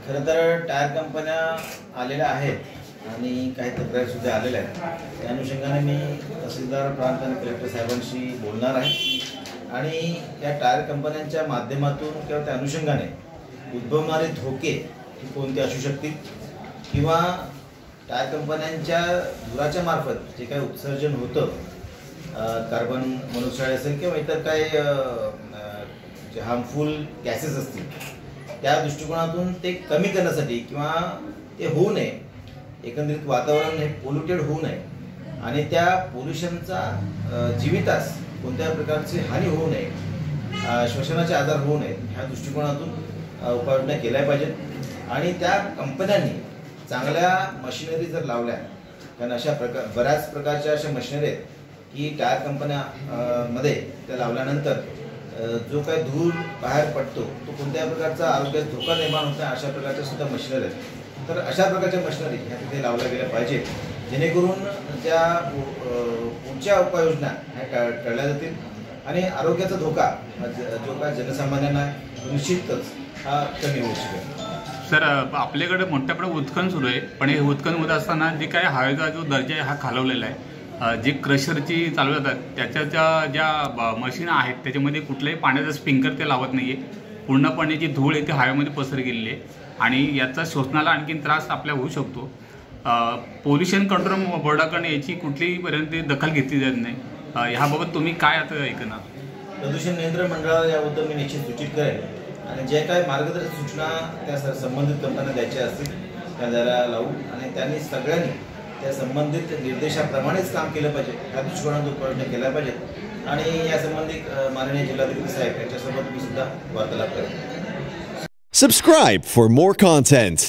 खरं तर टायर कंपन्या आलेल्या आहेत आणि काही तक्रारीसुद्धा आलेल्या आहेत। त्या अनुषंगाने मी तहसीलदार प्रांत आणि कलेक्टर साहेबांशी बोलणार आहे आणि या टायर कंपन्यांच्या माध्यमातून किंवा त्या अनुषंगाने उद्भवणारे धोके कोणते असू शकतील किंवा टायर कंपन्यांच्या धुराच्या मार्फत जे काही उत्सर्जन होतं, कार्बन मोनॉक्साईड असेल किंवा इतर काही जे हार्मफुल गॅसेस असतील, त्या दृष्टिकोनातून ते कमी करण्यासाठी किंवा ते होऊ नये, एकंदरीत वातावरण हे पोल्युटेड होऊ नये आणि त्या पोल्युशनचा जीवितास कोणत्या प्रकारची हानी होऊ नये, श्वसनाचे आजार होऊ नये, ह्या दृष्टिकोनातून उपाययोजना केल्या पाहिजेत। आणि त्या कंपन्यांनी चांगल्या मशिनरी जर लावल्या, कारण अशा बऱ्याच प्रकारच्या अशा मशिनरी आहेत की टायर कंपन्यामध्ये त्या लावल्यानंतर जो काही धूर बाहेर पडतो तो कोणत्या प्रकारचा आरोग्यास धोका निर्माण होत नाही, अशा प्रकारच्या सुद्धा मशिनरी आहेत। तर अशा प्रकारच्या मशिनरी ह्या तिथे लावल्या गेल्या पाहिजे, जेणेकरून त्या पुढच्या उपाययोजना ह्या टळल्या जातील आणि आरोग्याचा धोका जो काय जनसामान्यांना निश्चितच हा कमी होऊ शकेल। सर, आपल्याकडे मोठ्या प्रमाणात उत्खनन सुरू आहे, पण हे उत्खनन होत असताना जे काय हवेचा जो दर्जा आहे हा खालवलेला आहे। जे क्रशरची चालू जातात त्याच्या ज्या मशीन आहेत त्याच्यामध्ये कुठल्याही पाण्याचा स्प्रिंकर ते लावत नाही आहे, पूर्णपणे जी धूळ आहे ती हवेमध्ये पसरली गेलेली आहे आणि याचा श्वसनाला आणखीन त्रास आपल्याला होऊ शकतो। पोल्युशन कंट्रोल बोर्डाकडे याची कुठलीही दखल घेतली जात नाही, ह्याबाबत तुम्ही काय आता ऐकणार? प्रदूषण नियंत्रण मंडळाला याबद्दल मी निश्चित सूचित करेन आणि जे काही मार्गदर्शक सूचना त्या संबंधित कंपन्यांना द्यायच्या असतील त्या द्यायला लावू आणि त्यांनी सगळ्यांनी त्या संबंधित निर्देशाप्रमाणेच काम केलं पाहिजे, ह्या दृष्टिकोनातून उपाययोजना केल्या पाहिजेत आणि या संबंधित माननीय जिल्हाधिकारी साहेब यांच्यासोबत मी सुद्धा वार्तालाप करेन। Subscribe for more content.